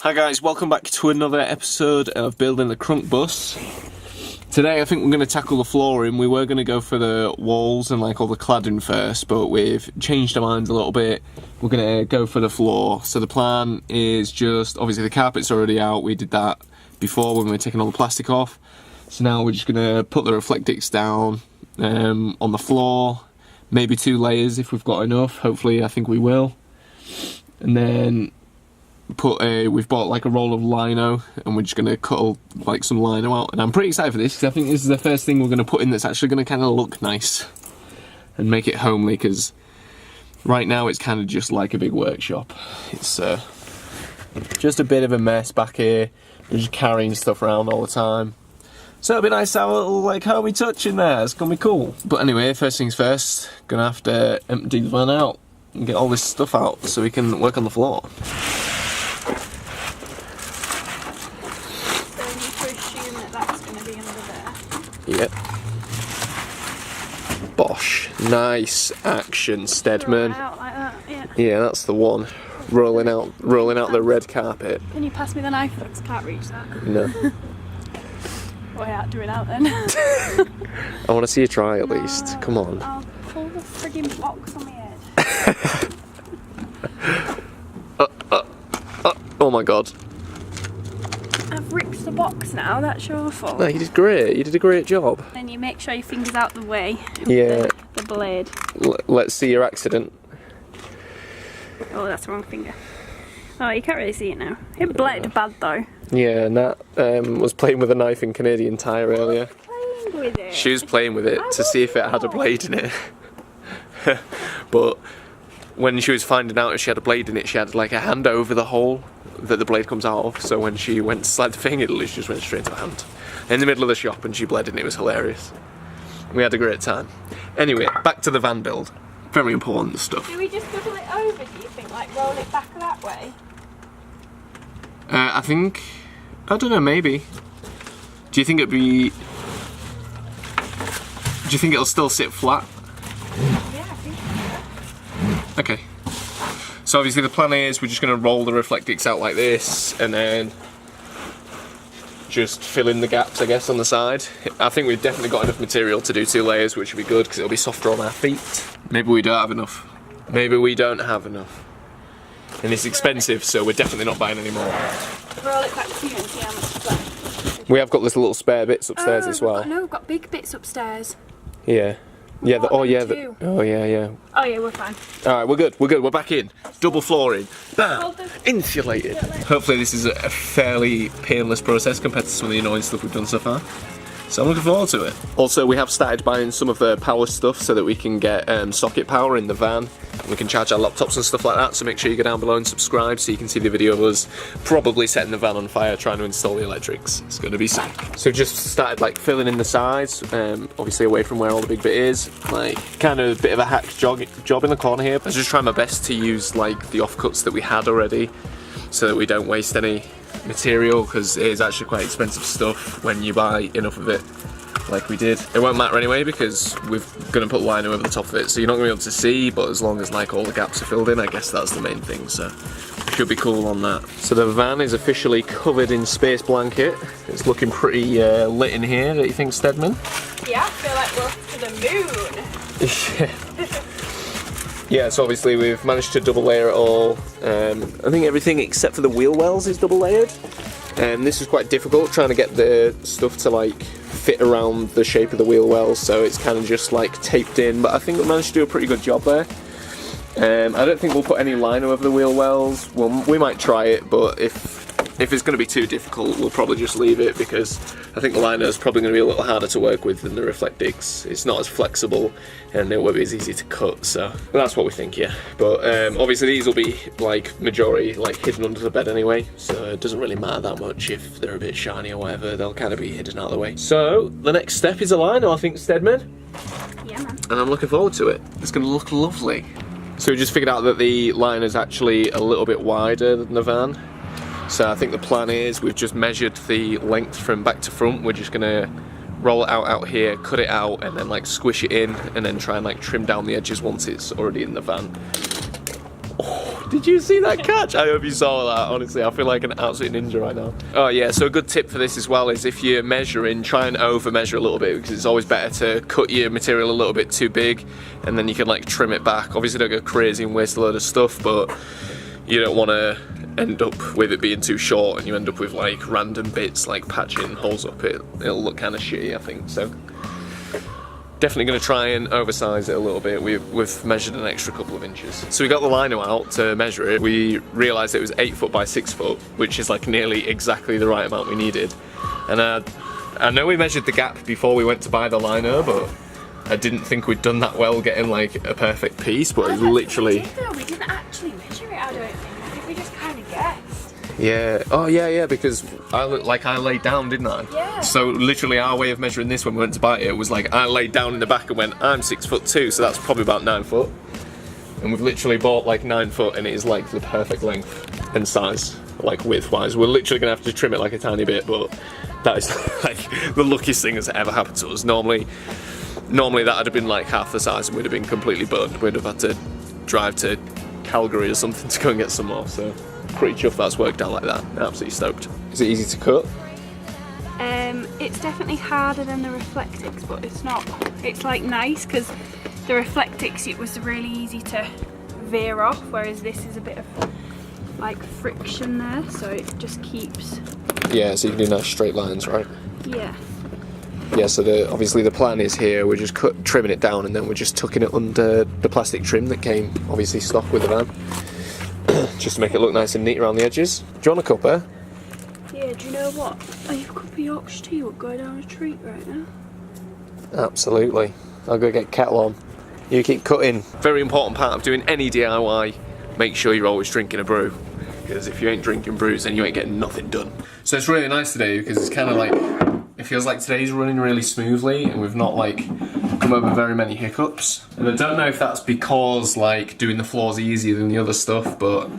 Hi guys, welcome back to another episode of Building the Crunk Bus. Today I think we're going to tackle the flooring. We were going to go for the walls and like all the cladding first, but we've changed our minds a little bit. We're going to go for the floor. So the plan is just, obviously the carpet's already out, we did that before when we were taking all the plastic off. So now we're just going to put the Reflectix down on the floor, maybe 2 layers if we've got enough, hopefully I think we will. And then we've bought like a roll of lino and we're just going to cut like some lino out, and I'm pretty excited for this because I think this is the first thing we're going to put in that's actually going to kind of look nice and make it homely, because right now it's kind of just like a big workshop. It's just a bit of a mess back here. We're just carrying stuff around all the time, so it'll be nice to have a little like homey touch in there. It's going to be cool. But anyway, first things first, gonna have to empty the van out and get all this stuff out so we can work on the floor. Yep. Bosh. Nice action, Stedman. Out like that, yeah. Yeah, that's the one. Rolling out the red carpet. Can you pass me the knife? Because I can't reach that. No. Well, yeah, do it out then. I want to see you try at least. Come on. I'll pull the frigging box on my head. Oh my god. I've ripped the box now, that's your fault. No, you did great. You did a great job. Then you make sure your finger's out the way. Yeah. The blade. Let's see your accident. Oh, that's the wrong finger. Oh, you can't really see it now. It bled bad though. Yeah, Nat was playing with a knife in Canadian Tire earlier. Playing with it. She was playing with it to see if it had a blade in it. But when she was finding out if she had a blade in it, she had like a hand over the hole that the blade comes out of, so when she went to slide the thing, it literally just went straight to her hand. In the middle of the shop, and she bled and it was hilarious. We had a great time. Anyway, back to the van build. Very important stuff. Do we just double it over, do you think? Like roll it back that way? I don't know, maybe. Do you think it'll still sit flat? Yeah, I think so. Okay. So obviously the plan is we're just going to roll the Reflectix out like this and then just fill in the gaps, I guess, on the side. I think we've definitely got enough material to do 2 layers, which will be good because it'll be softer on our feet. Maybe we don't have enough. Maybe we don't have enough. And it's expensive, so we're definitely not buying any more. Roll it back to you and see how much is left. We have got this little spare bits upstairs as well. No, we've got big bits upstairs. Yeah. Yeah, Oh yeah, Oh yeah. Oh yeah, we're fine. Alright, we're good, we're back in. Double flooring. Bam! Insulated. Hopefully this is a fairly painless process compared to some of the annoying stuff we've done so far. So I'm looking forward to it. Also, we have started buying some of the power stuff so that we can get socket power in the van. We can charge our laptops and stuff like that, so make sure you go down below and subscribe so you can see the video of us probably setting the van on fire trying to install the electrics. It's going to be sick. So just started like filling in the sides, obviously away from where all the big bit is. Like kind of a bit of a hack job in the corner here. I was just trying my best to use like the offcuts that we had already so that we don't waste any material, because it is actually quite expensive stuff when you buy enough of it like we did. It won't matter anyway because we're going to put lino over the top of it, so you're not going to be able to see, but as long as like all the gaps are filled in, I guess that's the main thing, so should be cool on that. So the van is officially covered in space blanket. It's looking pretty lit in here, don't you think, Stedman? Yeah, I feel like we're off to the moon. Yeah, so obviously we've managed to double layer it all. I think everything except for the wheel wells is double layered. This is quite difficult, trying to get the stuff to like fit around the shape of the wheel wells, so it's kind of just like taped in, but I think we managed to do a pretty good job there. I don't think we'll put any lino over the wheel wells. Well, we might try it, but if it's going to be too difficult, we'll probably just leave it, because I think the lino is probably going to be a little harder to work with than the Reflectix. It's not as flexible and it won't be as easy to cut, so that's what we think, yeah. But obviously these will be like majority like hidden under the bed anyway, so it doesn't really matter that much if they're a bit shiny or whatever. They'll kind of be hidden out of the way. So the next step is a lino, I think, Stedman. Yeah, man. And I'm looking forward to it. It's going to look lovely. So we just figured out that the lino is actually a little bit wider than the van. So I think the plan is we've just measured the length from back to front. We're just gonna roll it out here, cut it out, and then like squish it in, and then try and like trim down the edges once it's already in the van. Oh, Did you see that catch? I hope you saw that, honestly. I feel like an absolute ninja right now. Oh yeah, so a good tip for this as well is if you're measuring, try and over measure a little bit, because it's always better to cut your material a little bit too big and then you can like trim it back. Obviously don't go crazy and waste a load of stuff, but you don't want to end up with it being too short and you end up with like random bits like patching holes up. It'll look kind of shitty, I think. So definitely going to try and oversize it a little bit. We've measured an extra couple of inches. So we got the lino out to measure it. We realised it was 8 foot by 6 foot, which is like nearly exactly the right amount we needed. And I know we measured the gap before we went to buy the lino, but I didn't think we'd done that well getting like a perfect piece, but it's literally... We didn't actually measure it, I don't think. I think we just kind of guessed. Yeah. Oh yeah, because I laid down, didn't I? Yeah. So literally our way of measuring this when we went to buy it was like I laid down in the back and went, I'm 6'2", so that's probably about 9 foot. And we've literally bought like 9 foot and it is like the perfect length and size, like width wise. We're literally gonna have to trim it like a tiny bit, but that is like the luckiest thing that's ever happened to us. Normally that would have been like half the size and we'd have been completely burned. We'd have had to drive to Calgary or something to go and get some more, so pretty chuffed that's worked out like that. Absolutely stoked. Is it easy to cut? It's definitely harder than the Reflectix, but it's not. It's like nice because the Reflectix, it was really easy to veer off, whereas this is a bit of like friction there, so it just keeps. Yeah, so you can do nice straight lines, right? Yeah. Yeah, so obviously the plan is here, we're just trimming it down and then we're just tucking it under the plastic trim that came obviously stock with the van. Just to make it look nice and neat around the edges. Do you want a cuppa? Yeah, do you know what? A cup of Yorkshire tea would go down a treat right now. Absolutely. I'll go get kettle on. You keep cutting. Very important part of doing any DIY, make sure you're always drinking a brew. Because if you ain't drinking brews, then you ain't getting nothing done. So it's really nice today because it's kind of like, it feels like today's running really smoothly and we've not like come over very many hiccups. And I don't know if that's because like doing the floors easier than the other stuff, but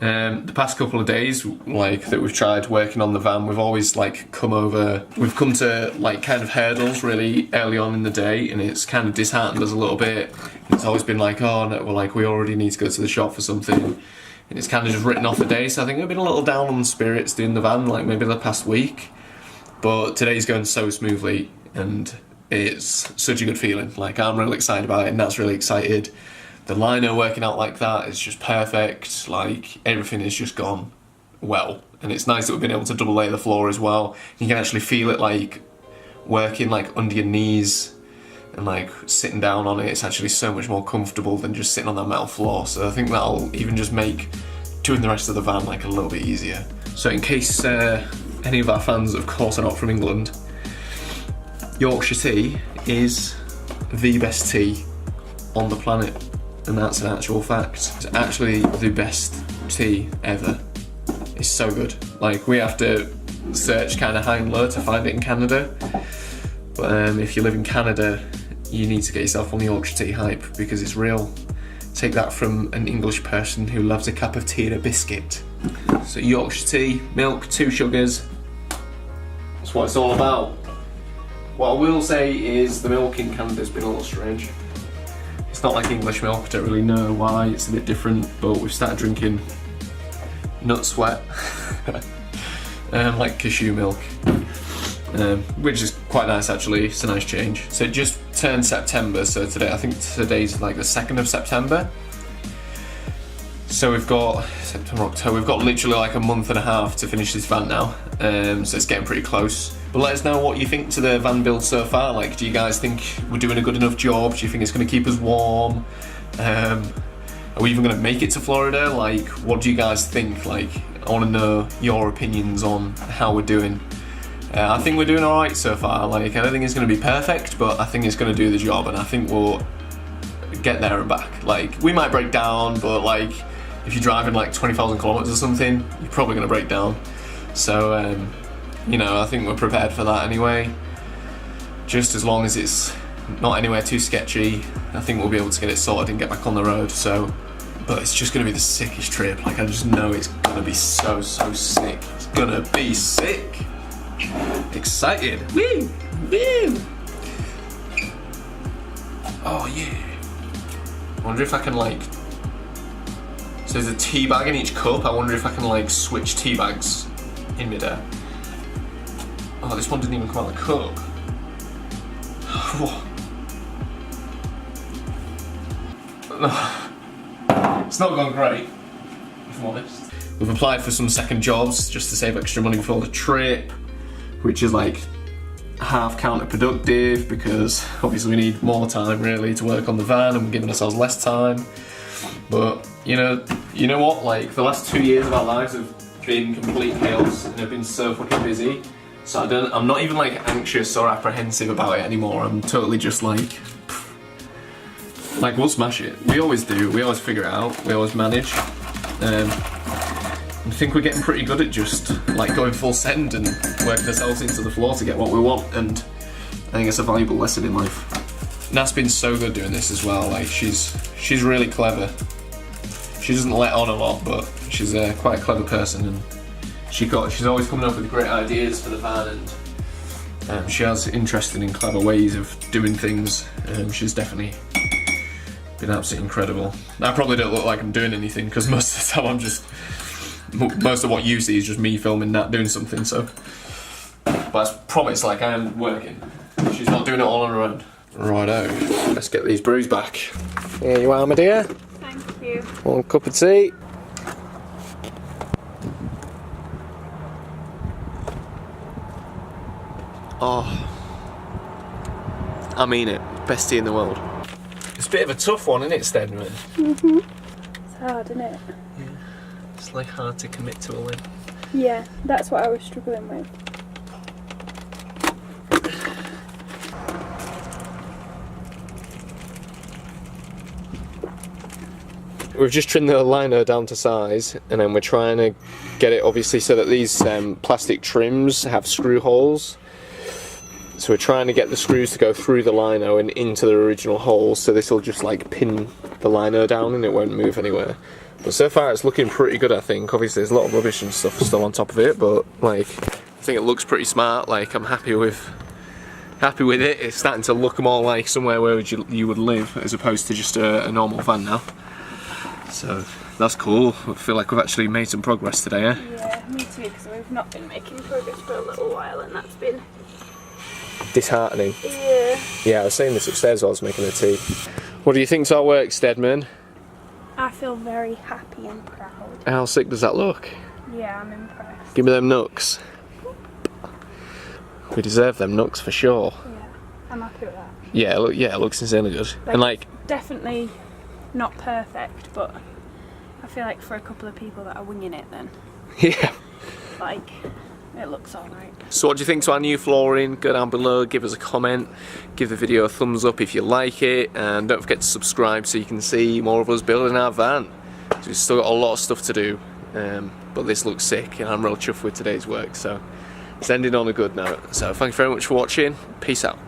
the past couple of days like that we've tried working on the van, we've always like we've come to like kind of hurdles really early on in the day and it's kind of disheartened us a little bit. It's always been like, oh no, well, like we already need to go to the shop for something. And it's kind of just written off the day, so I think I've been a little down on spirits doing the van, like maybe the past week. But today's going so smoothly, and it's such a good feeling. Like, I'm really excited about it, and Nat's really excited. The lino working out like that is just perfect. Like, everything has just gone well. And it's nice that we've been able to double layer the floor as well. You can actually feel it, like, working, like, under your knees. And like sitting down on it, it's actually so much more comfortable than just sitting on that metal floor. So I think that'll even just make doing the rest of the van like a little bit easier. So in case any of our fans, of course, are not from England, Yorkshire tea is the best tea on the planet, and that's an actual fact. It's actually the best tea ever. It's so good. Like, we have to search kind of high and low to find it in Canada. But if you live in Canada, you need to get yourself on the Yorkshire tea hype because it's real. Take that from an English person who loves a cup of tea and a biscuit. So Yorkshire tea, milk, 2 sugars. That's what it's all about. What I will say is the milk in Canada's been a little strange. It's not like English milk, I don't really know why, it's a bit different, but we've started drinking nut sweat, like cashew milk. Which is quite nice actually, it's a nice change. So it just turned September, so today, I think today's like the 2nd of September. So we've got September, October, we've got literally like a month and a half to finish this van now. So it's getting pretty close. But let us know what you think to the van build so far. Like, do you guys think we're doing a good enough job? Do you think it's gonna keep us warm? Are we even gonna make it to Florida? Like, what do you guys think? Like, I wanna know your opinions on how we're doing. I think we're doing alright so far. Like, I don't think it's going to be perfect, but I think it's going to do the job, and I think we'll get there and back. Like, we might break down, but like, if you're driving like 20,000 kilometers or something, you're probably going to break down. So, you know, I think we're prepared for that anyway. Just as long as it's not anywhere too sketchy, I think we'll be able to get it sorted and get back on the road. So, but it's just going to be the sickest trip. Like, I just know it's going to be so sick. It's going to be sick. Excited. Woo! Woo! Oh yeah. I wonder if I can like So there's a tea bag in each cup. I wonder if I can like switch tea bags in midair. Oh, this one didn't even come out of the cup. No. It's not gone great, if I'm honest. We've applied for some second jobs just to save extra money before the trip, which is like half counterproductive because obviously we need more time really to work on the van and we're giving ourselves less time. But you know what? Like the last 2 years of our lives have been complete chaos and have been so fucking busy. So I'm not even like anxious or apprehensive about it anymore. I'm totally just like we'll smash it. We always do. We always figure it out. We always manage. I think we're getting pretty good at just like going full send and working ourselves into the floor to get what we want. And I think it's a valuable lesson in life. Nat's been so good doing this as well. Like she's really clever. She doesn't let on a lot, but she's quite a clever person, and she's always coming up with great ideas for the van, and she has interesting and clever ways of doing things. She's definitely been absolutely incredible. I probably don't look like I'm doing anything because most of the time most of what you see is just me filming Nat doing something. So, but I promise, like I am working. She's not doing it all on her own. Righto, let's get these brews back. Here you are, my dear. Thank you. One cup of tea. Oh, I mean it. Best tea in the world. It's a bit of a tough one, isn't it, Stedman? Mm-hmm. It's hard, isn't it? Yeah. It's like hard to commit to a win. Yeah, that's what I was struggling with. We've just trimmed the liner down to size, and then we're trying to get it obviously so that these plastic trims have screw holes. So we're trying to get the screws to go through the liner and into the original holes, so this will just like pin the liner down and it won't move anywhere. But so far it's looking pretty good, I think. Obviously there's a lot of rubbish and stuff still on top of it, but like I think it looks pretty smart. Like I'm happy with it. It's starting to look more like somewhere where you would live as opposed to just a normal van now. So that's cool. I feel like we've actually made some progress today, eh? Yeah, me too, because we've not been making progress for a little while, and that's been disheartening. Yeah. Yeah, I was saying this upstairs while I was making the tea. What do you think to our work, Stedman? I feel very happy and proud. How sick does that look? Yeah, I'm impressed. Give me them nooks. We deserve them nooks for sure. Yeah, I'm happy with that. Yeah, it looks insanely good. And like definitely not perfect, but I feel like for a couple of people that are winging it, then yeah, like it looks alright. So what do you think to our new flooring? Go down below, give us a comment, give the video a thumbs up if you like it, and don't forget to subscribe so you can see more of us building our van. So we've still got a lot of stuff to do, but this looks sick and I'm real chuffed with today's work, so it's ending on a good note. So thank you very much for watching, peace out.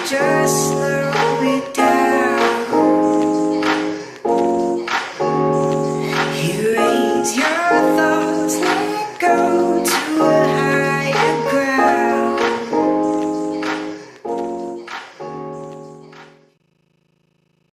Just slow it down. You raise your thoughts, let go.